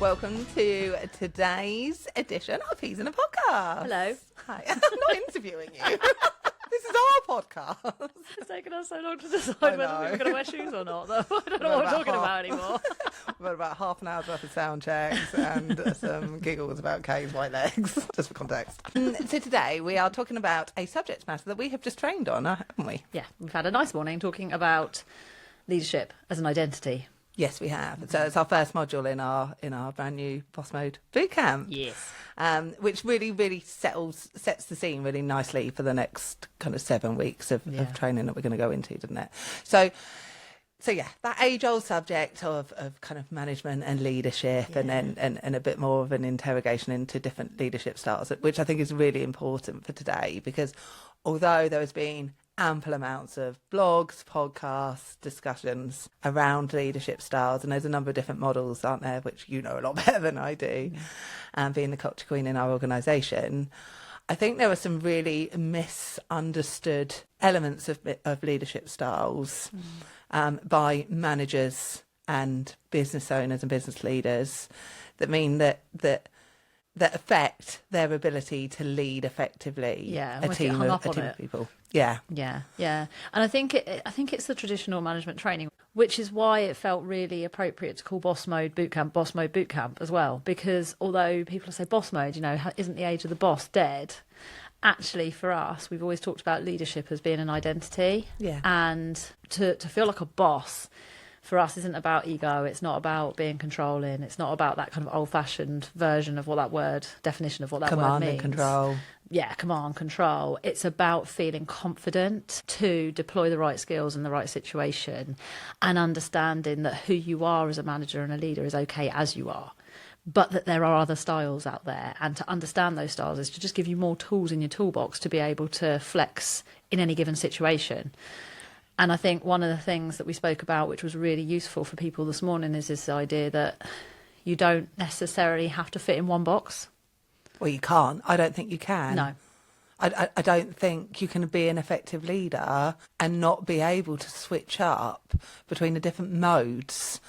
welcome to today's edition of He's in a Podcast. Hello. Hi. I'm not interviewing you. This is our podcast. It's taken us so long to decide whether we were going to wear shoes or not, though. I don't know what we're talking about anymore. We've got about half an hour's worth of sound checks and some giggles about Kay's white legs, just for context. So today we are talking about a subject matter that we have just trained on, haven't we? Yeah, we've had a nice morning talking about leadership as an identity. Yes, we have. So it's our first module in our brand new Boss Mode bootcamp. Yes. Which really sets the scene really nicely for the next kind of 7 weeks of training that we're going to go into, doesn't it? So yeah, that age-old subject of kind of management and leadership, and a bit more of an interrogation into different leadership styles, which I think is really important for today, because although there has been ample amounts of blogs, podcasts, discussions around leadership styles, and there's a number of different models, aren't there, which you know a lot better than I do, being the culture queen in our organisation. I think there are some really misunderstood elements of leadership styles by managers and business owners and business leaders that mean that affect their ability to lead effectively a team of people. Yeah. And I think it's the traditional management training, which is why it felt really appropriate to call Boss Mode Bootcamp as well. Because although people say boss mode, isn't the age of the boss dead? Actually, for us, we've always talked about leadership as being an identity. Yeah. And to feel like a boss for us isn't about ego. It's not about being controlling. It's not about that kind of old-fashioned version of what that word, definition of what that word means. Command and control. Yeah, command, control. It's about feeling confident to deploy the right skills in the right situation, and understanding that who you are as a manager and a leader is okay as you are, but that there are other styles out there. And to understand those styles is to just give you more tools in your toolbox to be able to flex in any given situation. And I think one of the things that we spoke about, which was really useful for people this morning, is this idea that you don't necessarily have to fit in one box. Well, you can't. I don't think you can. No. I don't think you can be an effective leader and not be able to switch up between the different modes,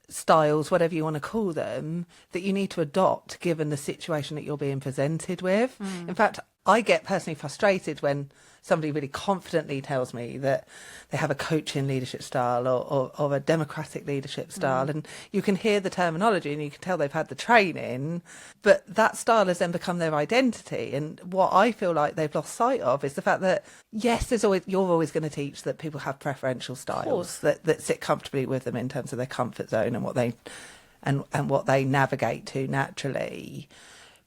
styles, whatever you want to call them, that you need to adopt given the situation that you're being presented with. In fact, I get personally frustrated when somebody really confidently tells me that they have a coaching leadership style or a democratic leadership style, and you can hear the terminology and you can tell they've had the training, but that style has then become their identity. And what I feel like they've lost sight of is the fact that, yes, you're always going to teach that people have preferential styles that sit comfortably with them in terms of their comfort zone and what they navigate to naturally.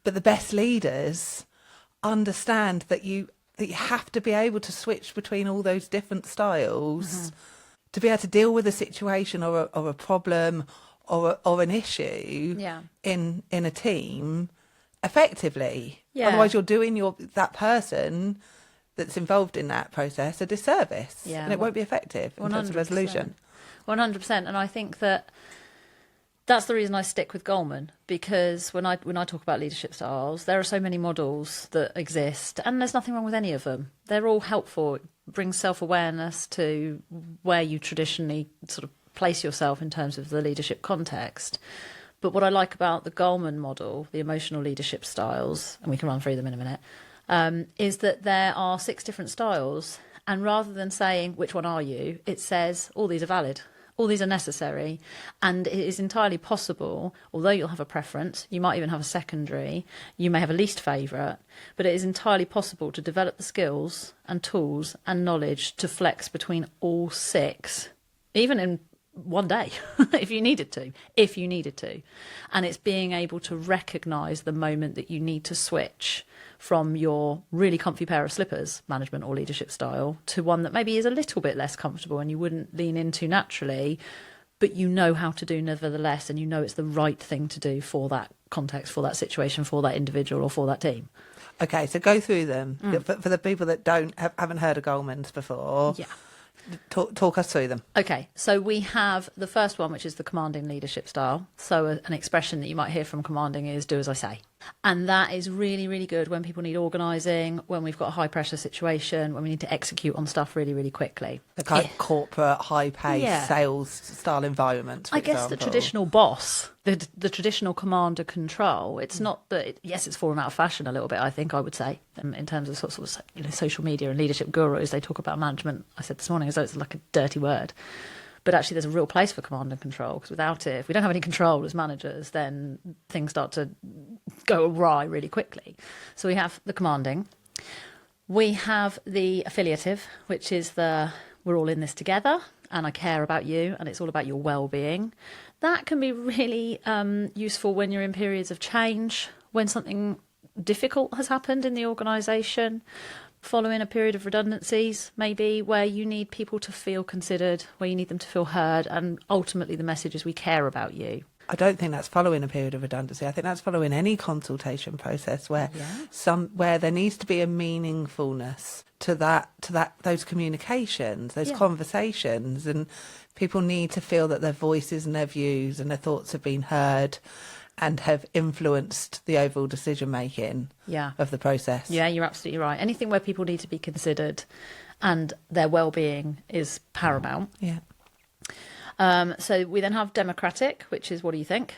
But the best leaders understand that you have to be able to switch between all those different styles to be able to deal with a situation or a problem or an issue in a team effectively. Otherwise you're doing that person that's involved in that process a disservice, and it won't be effective in terms of resolution. 100%. And I think that's the reason I stick with Goleman, because when I talk about leadership styles, there are so many models that exist, and there's nothing wrong with any of them. They're all helpful. It brings self-awareness to where you traditionally sort of place yourself in terms of the leadership context. But what I like about the Goleman model, the emotional leadership styles, and we can run through them in a minute, is that there are 6 different styles, and rather than saying which one are you, it says all these are valid. All these are necessary, and it is entirely possible, although you'll have a preference, you might even have a secondary, you may have a least favourite, but it is entirely possible to develop the skills and tools and knowledge to flex between all 6, even in one day, if you needed to. And it's being able to recognise the moment that you need to switch from your really comfy pair of slippers, management or leadership style, to one that maybe is a little bit less comfortable and you wouldn't lean into naturally, but you know how to do nevertheless, and you know it's the right thing to do for that context, for that situation, for that individual or for that team. Okay, so go through them. For the people that haven't heard of Goleman's before. Yeah. Talk us through them. Okay, so we have the first one, which is the commanding leadership style. So an expression that you might hear from commanding is do as I say. And that is really, really good when people need organising, when we've got a high pressure situation, when we need to execute on stuff really, really quickly. The kind of corporate, high-paced sales style environment, for I guess example. the traditional boss, the traditional command and control, it's not that, yes, it's fallen out of fashion a little bit, I think I would say, in terms of sort of social media and leadership gurus. They talk about management, I said this morning, as though it's like a dirty word. But actually, there's a real place for command and control, because without it, if we don't have any control as managers, then things start to go awry really quickly. So we have the commanding. We have the affiliative, which is we're all in this together and I care about you and it's all about your well-being. That can be really useful when you're in periods of change, when something difficult has happened in the organisation, following a period of redundancies, maybe, where you need people to feel considered, where you need them to feel heard, and ultimately the message is we care about you. I don't think that's following a period of redundancy. I think that's following any consultation process where where there needs to be a meaningfulness to those communications, those conversations, and people need to feel that their voices and their views and their thoughts have been heard and have influenced the overall decision making of the process. Yeah, you're absolutely right. Anything where people need to be considered and their well-being is paramount. Yeah. So we then have democratic, which is, what do you think?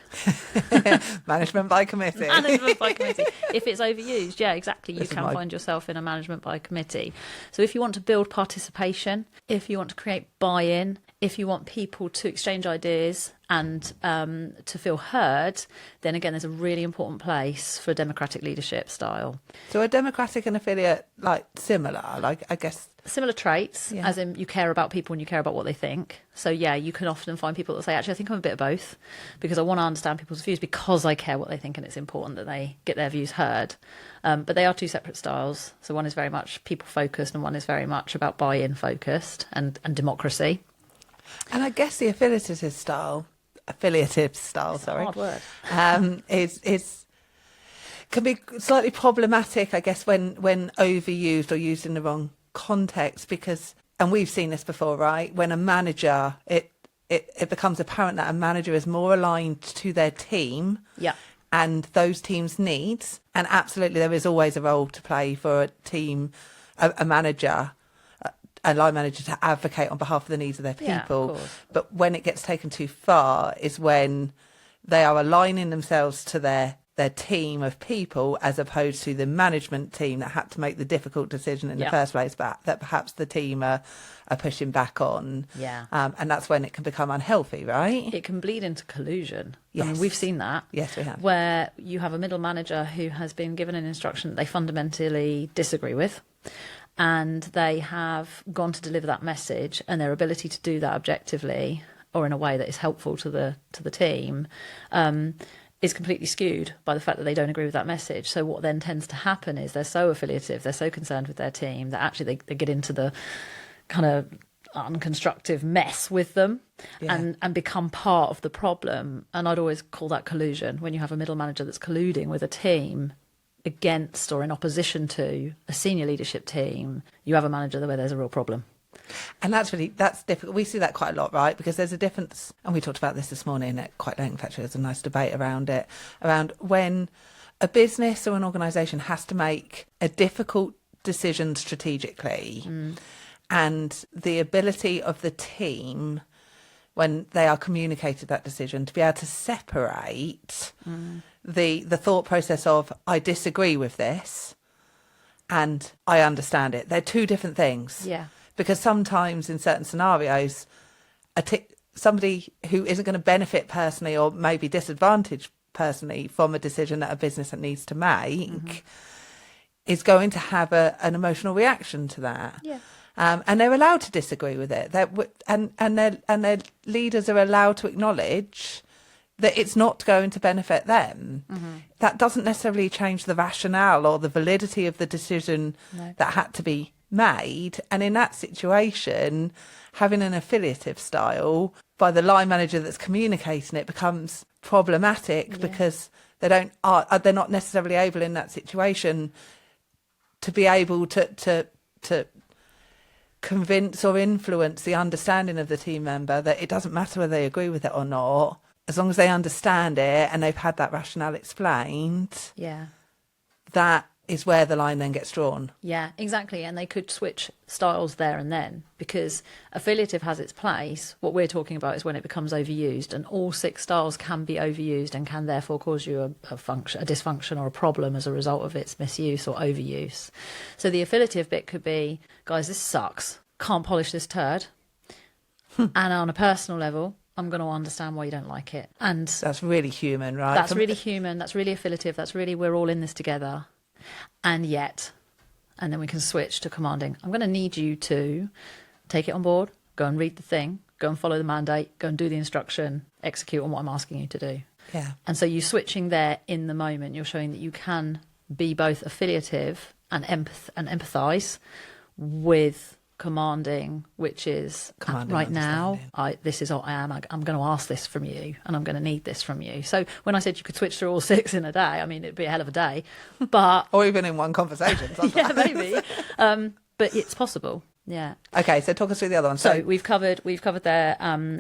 Management by committee. Management by committee. If it's overused, yeah, exactly. You can find yourself in a management by committee. So if you want to build participation, if you want to create buy-in, if you want people to exchange ideas and to feel heard, then again, there's a really important place for democratic leadership style. So are democratic and affiliate similar? I guess similar traits, as in you care about people and you care about what they think. So yeah, you can often find people that say, actually, I think I'm a bit of both, because I want to understand people's views because I care what they think and it's important that they get their views heard. But they are two separate styles. So one is very much people focused and one is very much about buy-in focused and democracy. And I guess the affiliative style, sorry, hard word. is can be slightly problematic, I guess, when overused or used in the wrong context, because, and we've seen this before, right? When a manager, it becomes apparent that a manager is more aligned to their team and those teams' needs. And absolutely, there is always a role to play for a team, a manager, a line manager, to advocate on behalf of the needs of their people. Of but when it gets taken too far is when they are aligning themselves to their team of people, as opposed to the management team that had to make the difficult decision in the first place, but that perhaps the team are pushing back on. And that's when it can become unhealthy, right? It can bleed into collusion. Yes. I mean, we've seen that. Yes, we have. Where you have a middle manager who has been given an instruction that they fundamentally disagree with, and they have gone to deliver that message, and their ability to do that objectively or in a way that is helpful to the team is completely skewed by the fact that they don't agree with that message. So what then tends to happen is they're so affiliative, they're so concerned with their team that actually they get into the kind of unconstructive mess with them and become part of the problem. And I'd always call that collusion. When you have a middle manager that's colluding with a team against or in opposition to a senior leadership team, you have a manager where there's a real problem. And that's difficult. We see that quite a lot, right? Because there's a difference, and we talked about this morning at quite length, actually. There's a nice debate around it, around when a business or an organisation has to make a difficult decision strategically, and the ability of the team, when they are communicated that decision, to be able to separate the thought process of, I disagree with this and I understand it. They're two different things. Yeah. Because sometimes in certain scenarios, somebody who isn't going to benefit personally or maybe disadvantaged personally from a decision that a business needs to make is going to have an emotional reaction to that. Yeah. And they're allowed to disagree with it. And their leaders are allowed to acknowledge that it's not going to benefit them. That doesn't necessarily change the rationale or the validity of the decision that had to be made. And in that situation, having an affiliative style by the line manager that's communicating it becomes problematic because they're not necessarily able in that situation to be able to convince or influence the understanding of the team member that it doesn't matter whether they agree with it or not. as long as they understand it and they've had that rationale explained, Yeah. that is where the line then gets drawn. Yeah, exactly. And they could switch styles there and then, because affiliative has its place. What we're talking about is when it becomes overused, and all 6 styles can be overused and can therefore cause you a dysfunction or a problem as a result of its misuse or overuse. So the affiliative bit could be, guys, this sucks. Can't polish this turd. And on a personal level, I'm going to understand why you don't like it. And That's really human, right? that's really human. That's really affiliative. That's really, we're all in this together. And yet, and then we can switch to commanding. I'm going to need you to take it on board, go and read the thing, go and follow the mandate, go and do the instruction, execute on what I'm asking you to do. Yeah. And so you're switching there in the moment. You're showing that you can be both affiliative and empathise with commanding, which is Commanding right now, understanding. this is what I am. I'm going to ask this from you, and I'm going to need this from you. So when I said you could switch through all 6 in a day, I mean, it'd be a hell of a day, but Or even in one conversation. yeah, sometimes. maybe. But it's possible. Yeah. Okay, so talk us through the other one. So we've covered their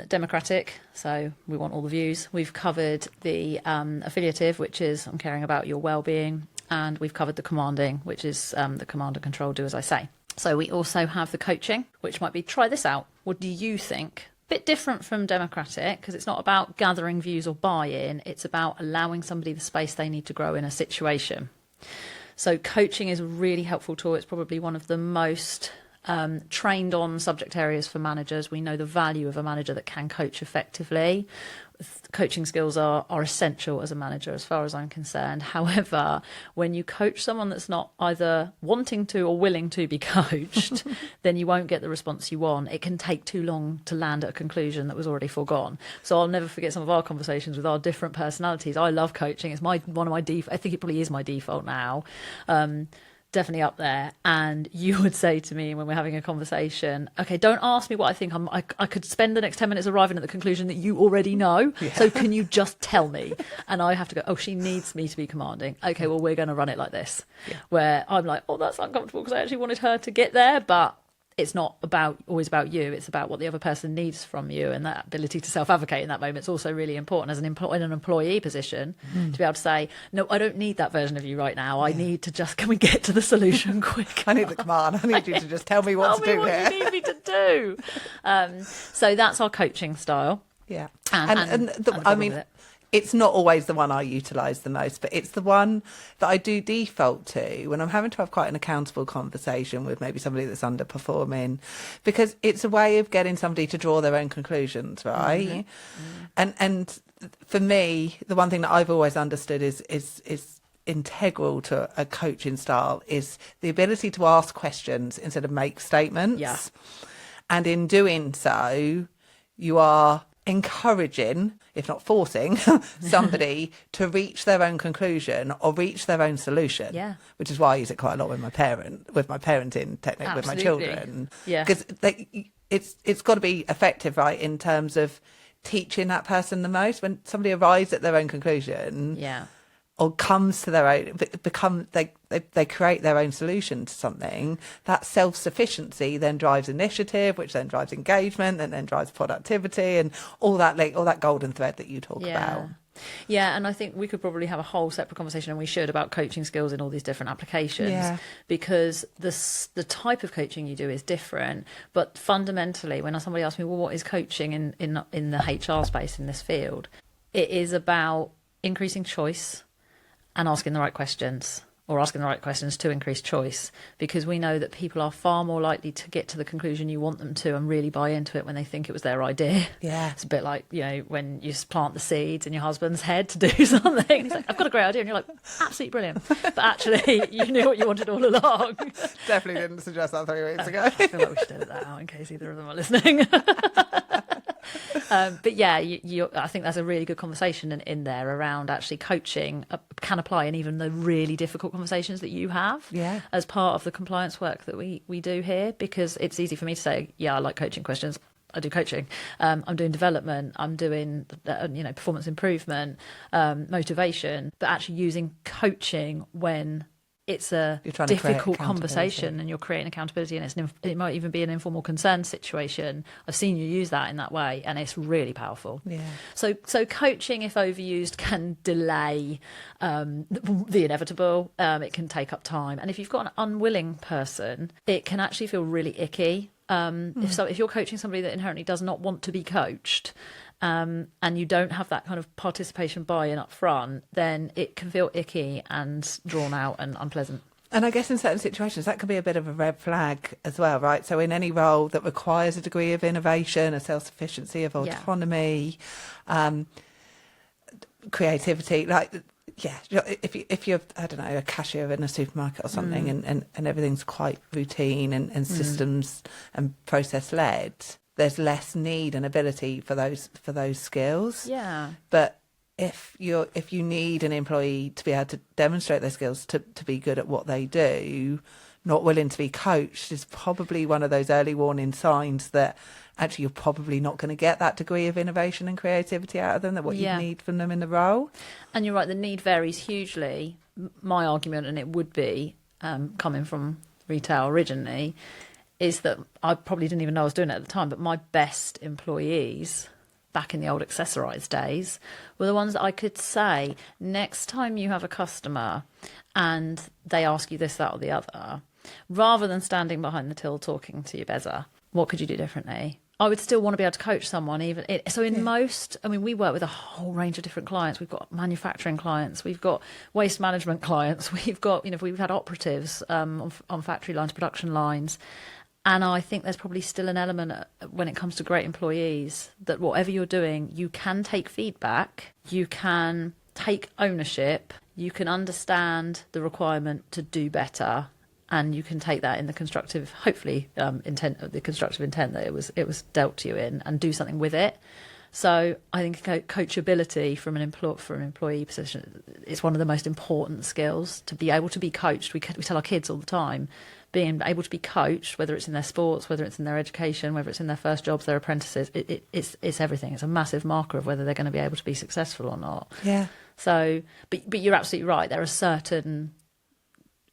democratic. So we want all the views. We've covered the affiliative, which is I'm caring about your well-being, and we've covered the commanding, which is the command and control. Do as I say. So we also have the coaching, which might be try this out. What do you think? Bit different from democratic, because it's not about gathering views or buy-in. It's about allowing somebody the space they need to grow in a situation. So coaching is a really helpful tool. It's probably one of the most trained on subject areas for managers. We know the value of a manager that can coach effectively. Coaching skills are essential as a manager, as far as I'm concerned. However, when you coach someone that's not either wanting to or willing to be coached, then you won't get the response you want. It can take too long to land at a conclusion that was already foregone. So I'll never forget some of our conversations with our different personalities. I love coaching. It's one of my I think it probably is my default now. Definitely up there. And you would say to me when we're having a conversation, okay, don't ask me what I think. I could spend the next 10 minutes arriving at the conclusion that you already know. Yeah. So can you just tell me? And I have to go, oh, she needs me to be commanding. Okay, well, we're going to run it like this. Yeah. Where I'm like, oh, that's uncomfortable because I actually wanted her to get there. But it's not always about you. It's about what the other person needs from you, and that ability to self-advocate in that moment is also really important as in an employee position to be able to say, no, I don't need that version of you right now. I need to just, can we get to the solution quick? I need the command. I need you to just tell me what to do here. Tell me what you need me to do. So that's our coaching style. Yeah. And I mean, it's not always the one I utilise the most, but it's the one that I do default to when I'm having to have quite an accountable conversation with maybe somebody that's underperforming, because it's a way of getting somebody to draw their own conclusions, right? And for me, the one thing that I've always understood is integral to a coaching style is the ability to ask questions instead of make statements. Yeah. And in doing so, you are encouraging, if not forcing, somebody to reach their own conclusion or reach their own solution. Yeah. Which is why I use it quite a lot with my parenting technique with my children. Yeah. Because it's got to be effective, right, in terms of teaching that person the most. When somebody arrives at their own conclusion, or comes to their own, they create their own solution to something, that self-sufficiency then drives initiative, which then drives engagement, and then drives productivity, and all that golden thread that you talk about. Yeah, and I think we could probably have a whole separate conversation, and we should, about coaching skills in all these different applications, because the type of coaching you do is different. But fundamentally, when somebody asks me, well, what is coaching in the HR space in this field, it is about increasing choice and asking the right questions, or asking the right questions to increase choice, because we know that people are far more likely to get to the conclusion you want them to and really buy into it when they think it was their idea. Yeah. It's a bit like, when you plant the seeds in your husband's head to do something. He's like, I've got a great idea. And you're like, absolutely brilliant. But actually, you knew what you wanted all along. Definitely didn't suggest that 3 weeks ago. I feel like we should edit that out in case either of them are listening. But yeah, I think that's a really good conversation in there around actually coaching can apply in even the really difficult conversations that you have as part of the compliance work that we do here, because it's easy for me to say, yeah, I like coaching questions. I do coaching. I'm doing development. I'm doing, performance improvement, motivation, but actually using coaching when it's a You're trying to create difficult accountability. conversation and you're creating accountability, and it might even be an informal consent situation. I've seen you use that in that way, and it's really powerful. Yeah. So coaching, if overused, can delay the inevitable. It can take up time, and if you've got an unwilling person, it can actually feel really icky. If you're coaching somebody that inherently does not want to be coached, and you don't have that kind of participation buy-in up front, then it can feel icky and drawn out and unpleasant. And I guess in certain situations that can be a bit of a red flag as well, right? So in any role that requires a degree of innovation, of self-sufficiency, of autonomy, creativity, if you're, I don't know, a cashier in a supermarket or something, and everything's quite routine and systems and process led, there's less need and ability for those skills. Yeah. But if you need an employee to be able to demonstrate their skills to be good at what they do, not willing to be coached is probably one of those early warning signs that actually you're probably not going to get that degree of innovation and creativity out of them, that what you need from them in the role. And you're right, the need varies hugely. My argument, and it would be coming from retail originally, is that I probably didn't even know I was doing it at the time, but my best employees back in the old accessorised days were the ones that I could say, next time you have a customer and they ask you this, that or the other, rather than standing behind the till talking to your bezzer, what could you do differently? I would still want to be able to coach someone. We work with a whole range of different clients. We've got manufacturing clients, we've got waste management clients, we've got, we've had operatives on factory lines, production lines. And I think there's probably still an element when it comes to great employees that whatever you're doing, you can take feedback, you can take ownership, you can understand the requirement to do better, and you can take that in the constructive, hopefully, intent of the constructive intent that it was dealt to you in, and do something with it. So I think coachability from an employee position is one of the most important skills, to be able to be coached. We tell our kids all the time, being able to be coached, whether it's in their sports, whether it's in their education, whether it's in their first jobs, their apprentices, it's everything. It's a massive marker of whether they're going to be able to be successful or not. Yeah. So, but you're absolutely right. There are certain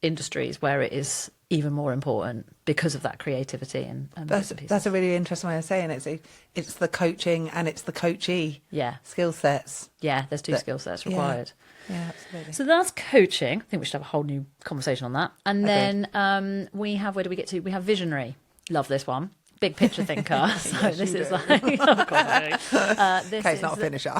industries where it is even more important because of that creativity and that's a really interesting way of saying it. It's the coaching and it's the coachee skill sets. Yeah, there's two skill sets required. Yeah, absolutely. So that's coaching. I think we should have a whole new conversation on that. And then we have, where do we get to? We have visionary. Love this one. Big picture thinker. So yes, this is like, oh God, Kate's not a finisher.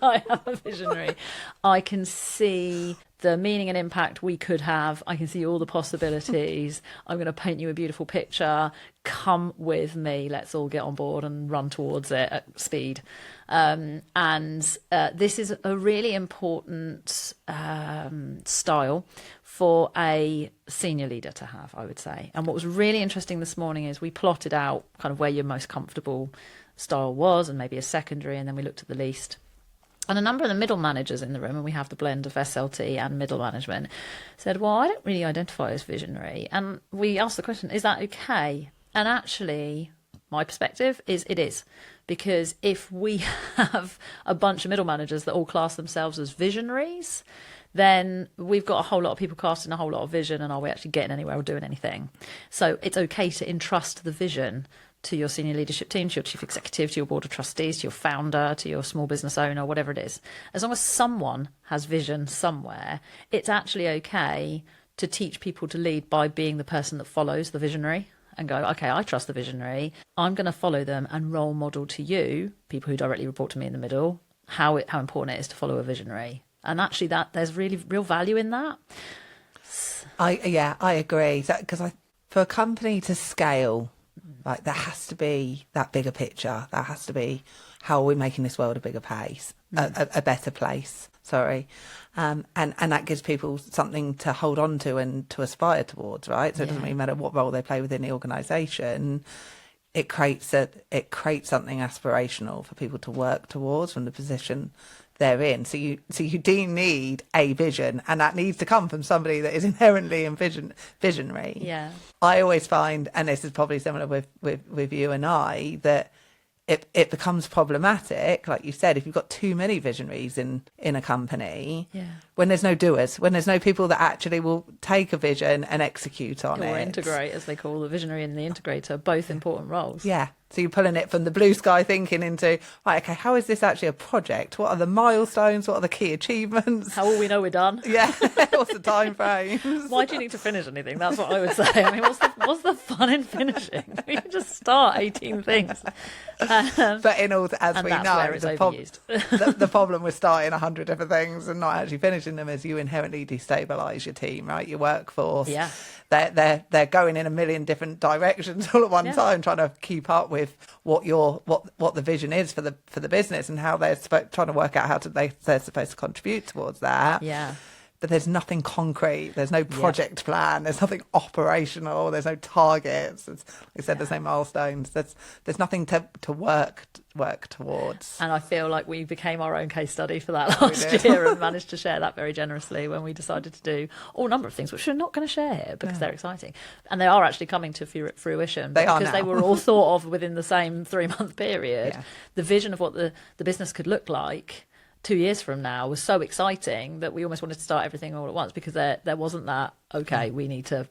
I am a visionary. I can see the meaning and impact we could have. I can see all the possibilities. I'm going to paint you a beautiful picture. Come with me. Let's all get on board and run towards it at speed. This is a really important style for a senior leader to have, I would say. And what was really interesting this morning is we plotted out kind of where your most comfortable style was, and maybe a secondary, and then we looked at the least. And a number of the middle managers in the room, and we have the blend of SLT and middle management, said, well, I don't really identify as visionary. And we asked the question, is that okay? And actually, my perspective is it is. Because if we have a bunch of middle managers that all class themselves as visionaries, then we've got a whole lot of people casting a whole lot of vision, and are we actually getting anywhere or doing anything? So it's okay to entrust the vision to your senior leadership team, to your chief executive, to your board of trustees, to your founder, to your small business owner, whatever it is. As long as someone has vision somewhere, it's actually okay to teach people to lead by being the person that follows the visionary and go, okay, I trust the visionary. I'm going to follow them and role model to you, people who directly report to me in the middle, how important it is to follow a visionary. And actually there's really real value in that. I agree. Because for a company to scale, like, there has to be that bigger picture. There has to be, how are we making this world a bigger place, a better place? Sorry, and that gives people something to hold on to and to aspire towards, right? So it doesn't really matter what role they play within the organisation. It creates something aspirational for people to work towards from the position they're in. So you do need a vision, and that needs to come from somebody that is inherently visionary. Yeah. I always find, and this is probably similar with you and I, that it becomes problematic, like you said, if you've got too many visionaries in a company, when there's no doers, when there's no people that actually will take a vision and execute on or it. integrate, as they call the visionary and the integrator, both important roles. Yeah. So you're pulling it from the blue sky thinking into, right, okay, how is this actually a project? What are the milestones? What are the key achievements? How will we know we're done? Yeah. What's the time frames? Why do you need to finish anything? That's what I would say. I mean, what's the fun in finishing? You can just start 18 things. But in all, as we know, where it's overused. the problem with starting 100 different things and not actually finishing them is you inherently destabilise your team, right? Your workforce. Yeah. They're going in a million different directions all at one time, trying to keep up with what the vision is for the business and how they're trying to work out how they're supposed to contribute towards that. Yeah. But there's nothing concrete. There's no project plan. There's nothing operational. There's no targets. Like I said, there's no milestones. There's nothing to work towards. And I feel like we became our own case study for that last year and managed to share that very generously when we decided to do a number of things, which we're not going to share here because they're exciting. And they are actually coming to fruition because they were all thought of within the same 3-month period. Yeah. The vision of what the business could look like 2 years from now was so exciting that we almost wanted to start everything all at once because there wasn't that, we need to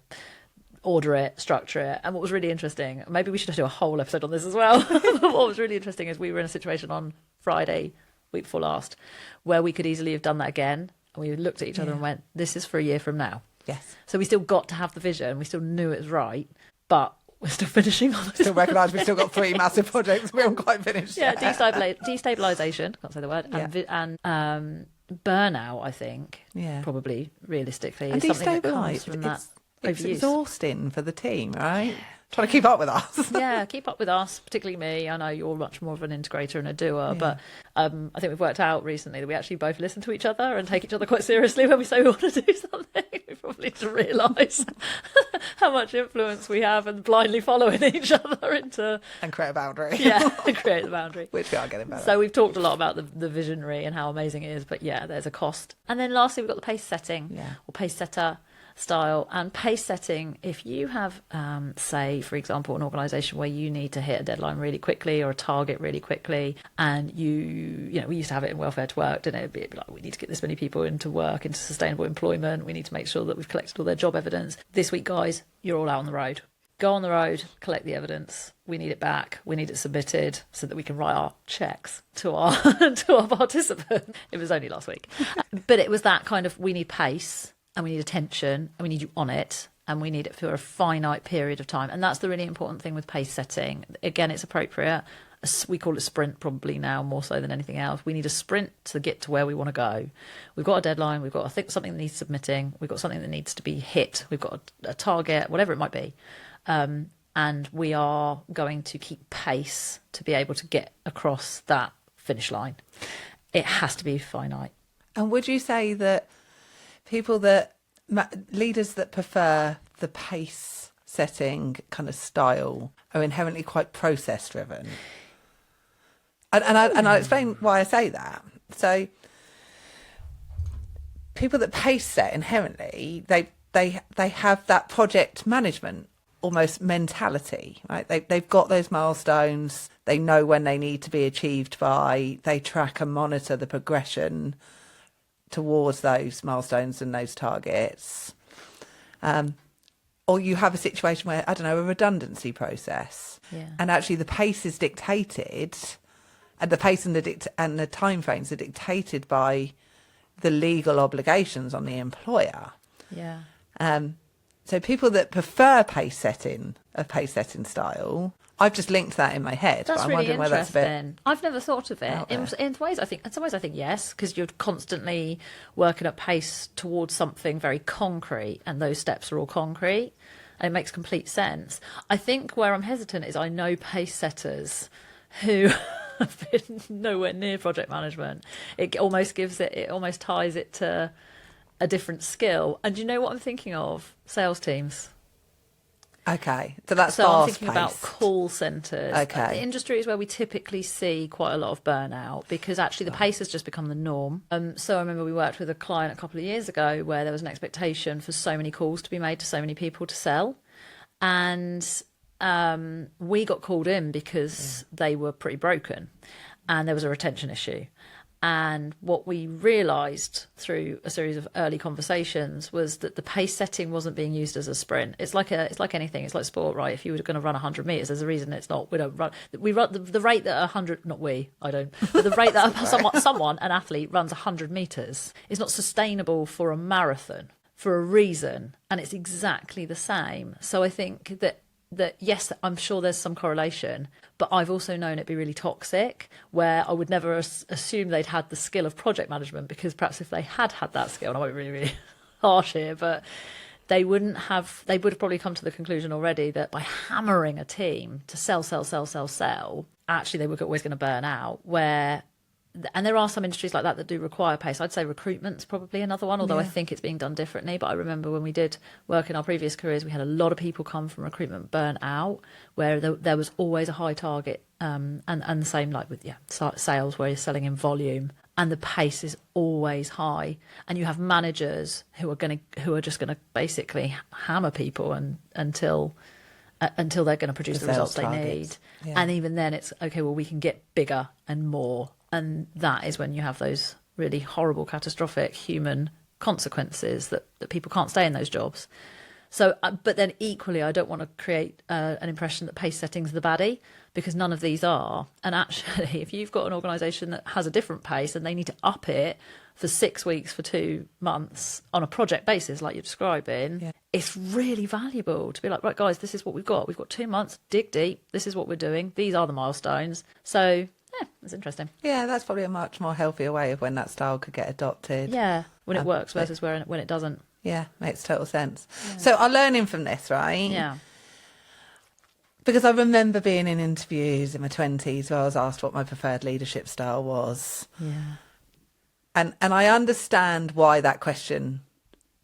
order it, structure it. And what was really interesting, maybe we should do a whole episode on this as well. What was really interesting is we were in a situation on Friday, week before last, where we could easily have done that again. And we looked at each other and went, this is for a year from now. Yes. So we still got to have the vision. We still knew it was right, but we're still finishing on it. Still recognise we've still got 3 massive projects we haven't quite finished yet. Destabilisation, can't say the word, and burnout, I think, probably realistically, and is something that comes from that overuse. It's exhausting for the team, right? Trying to keep up with us. Yeah, keep up with us, particularly me. I know you're much more of an integrator and a doer, but I think we've worked out recently that we actually both listen to each other and take each other quite seriously when we say we want to do something. We probably need to realise how much influence we have and blindly following each other into... And create a boundary. Yeah, and create the boundary. Which we are getting better. So we've talked a lot about the visionary and how amazing it is, but there's a cost. And then lastly, we've got the pace setting or pace setter style. And pace setting, if you have, say, for example, an organisation where you need to hit a deadline really quickly or a target really quickly, and we used to have it in welfare to work, didn't it? It'd be like, we need to get this many people into work, into sustainable employment. We need to make sure that we've collected all their job evidence. This week, guys, you're all out on the road. Go on the road, collect the evidence. We need it back. We need it submitted so that we can write our checks to our participants. It was only last week. But it was that kind of, we need pace and we need attention and we need you on it and we need it for a finite period of time. And that's the really important thing with pace setting. Again, it's appropriate. We call it sprint probably now more so than anything else. We need a sprint to get to where we want to go. We've got a deadline. We've got something that needs submitting. We've got something that needs to be hit. We've got a target, whatever it might be. And we are going to keep pace to be able to get across that finish line. It has to be finite. And would you say that leaders that prefer the pace setting kind of style are inherently quite process driven? And I'll explain why I say that. So people that pace set inherently, they have that project management almost mentality, right? They've got those milestones. They know when they need to be achieved by. They track and monitor the progression towards those milestones and those targets. Or you have a situation where, I don't know, a redundancy process. Yeah. And actually the pace is dictated, and the pace and the timeframes are dictated by the legal obligations on the employer. Yeah. So people that prefer pace setting style, I've just linked that in my head. That's I'm really wondering whether that's a bit. I've never thought of it. In some ways, I think yes, because you're constantly working at pace towards something very concrete, and those steps are all concrete, and it makes complete sense. I think where I'm hesitant is I know pace setters who have been nowhere near project management. It almost ties it to a different skill. And do you know what I'm thinking of? Sales teams. Okay, so that's so fast I'm thinking paced. about call centres. Okay, the industry is where we typically see quite a lot of burnout because actually the pace has just become the norm. So I remember we worked with a client a couple of years ago where there was an expectation for so many calls to be made to so many people to sell, and we got called in because they were pretty broken and there was a retention issue. And what we realised through a series of early conversations was that the pace setting wasn't being used as a sprint. It's like anything. It's like sport, right? If you were going to run 100 metres, there's a reason it's not. We don't run. We run the rate that 100. Not we. I don't. But the rate that an athlete runs 100 metres is not sustainable for a marathon for a reason, and it's exactly the same. So I think that yes, I'm sure there's some correlation, but I've also known it be really toxic, where I would never assume they'd had the skill of project management, because perhaps if they had that skill, and I might be really, really harsh here, but they would have probably come to the conclusion already that by hammering a team to sell, actually they were always going to burn out. And there are some industries like that do require pace. I'd say recruitment's probably another one, although I think it's being done differently. But I remember when we did work in our previous careers, we had a lot of people come from recruitment burnt out, where there was always a high target, and the same like with sales, where you're selling in volume, and the pace is always high, and you have managers who are just gonna basically hammer people until they're going to produce the results they need. Yeah. And even then, it's okay. Well, we can get bigger and more. And that is when you have those really horrible, catastrophic human consequences that people can't stay in those jobs. So, but then equally, I don't want to create an impression that pace setting's the baddie, because none of these are. And actually, if you've got an organisation that has a different pace and they need to up it for 6 weeks, for 2 months on a project basis, like you're describing, it's really valuable to be like, right, guys, this is what we've got. We've got 2 months, dig deep. This is what we're doing. These are the milestones. So, yeah, it's interesting. Yeah, that's probably a much more healthier way of when that style could get adopted. Yeah, when it works versus when it doesn't. Yeah, makes total sense. Yeah. So our learning from this, right? Yeah. Because I remember being in interviews in my 20s where I was asked what my preferred leadership style was. Yeah. And I understand why that question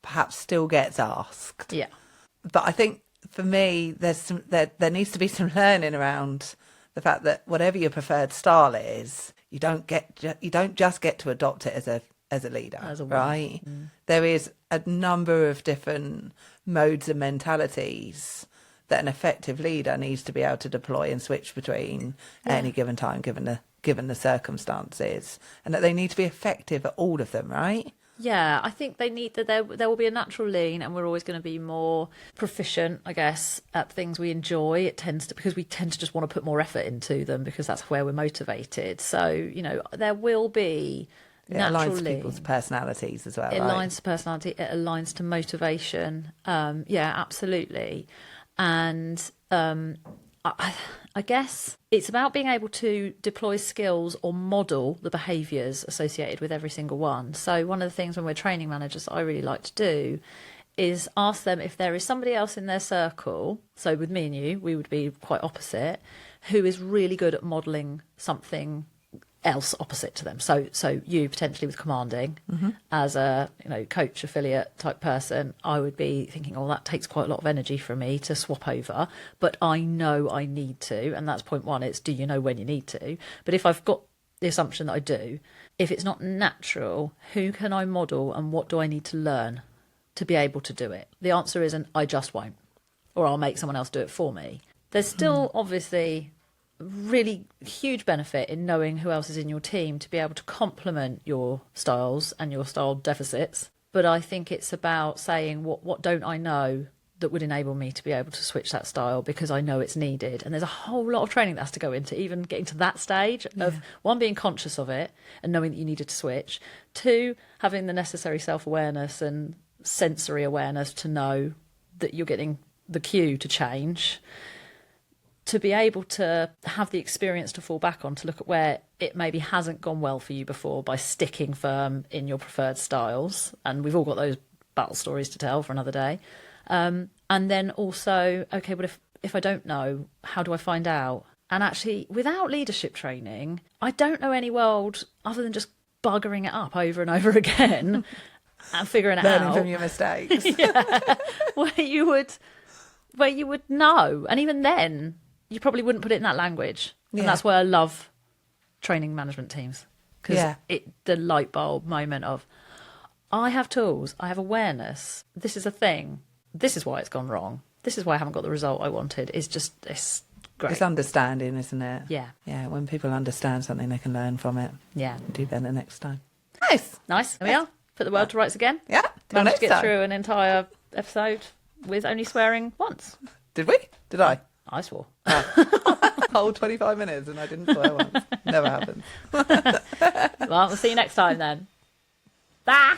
perhaps still gets asked. Yeah. But I think for me, there needs to be some learning around the fact that whatever your preferred style is, you don't just get to adopt it as a leader, right? Mm. There is a number of different modes and mentalities that an effective leader needs to be able to deploy and switch between at any given time, given the circumstances, and that they need to be effective at all of them, right? Yeah, I think they need that. There will be a natural lean, and we're always going to be more proficient, I guess, at things we enjoy. Because we tend to just want to put more effort into them, because that's where we're motivated. So, there will be natural aligns to lean. People's personalities as well. It aligns to personality. It aligns to motivation. Yeah, absolutely. And I guess it's about being able to deploy skills or model the behaviours associated with every single one. So one of the things when we're training managers that I really like to do is ask them if there is somebody else in their circle, so with me and you, we would be quite opposite, who is really good at modelling something else opposite to them. So you potentially with commanding, as a coach affiliate type person, I would be thinking, oh, that takes quite a lot of energy for me to swap over, but I know I need to. And that's point one. It's, do you know when you need to? But if I've got the assumption that I do, if it's not natural, who can I model and what do I need to learn to be able to do it? The answer isn't I just won't, or I'll make someone else do it for me. There's still obviously really huge benefit in knowing who else is in your team to be able to complement your styles and your style deficits. But I think it's about saying, what don't I know that would enable me to be able to switch that style, because I know it's needed. And there's a whole lot of training that has to go into even getting to that stage of, one, being conscious of it and knowing that you needed to switch. Two, having the necessary self-awareness and sensory awareness to know that you're getting the cue to change, to be able to have the experience to fall back on, to look at where it maybe hasn't gone well for you before by sticking firm in your preferred styles. And we've all got those battle stories to tell for another day. And then also, okay, but if I don't know, how do I find out? And actually, without leadership training, I don't know any world other than just buggering it up over and over again and figuring it out. Learning from your mistakes. where you would know. And even then, you probably wouldn't put it in that language. And that's why I love training management teams. Because the light bulb moment of, I have tools, I have awareness, this is a thing, this is why it's gone wrong, this is why I haven't got the result I wanted. It's great. It's understanding, isn't it? Yeah. Yeah, when people understand something, they can learn from it. Yeah. And do better next time. Nice. Nice. There we are. Put the world to rights again. Yeah. Till Managed next to get time. through an entire episode with only swearing once. Did we? Did I? I swore. Whole 25 minutes and I didn't swear once. Never happens. Well, we'll see you next time then. Bye.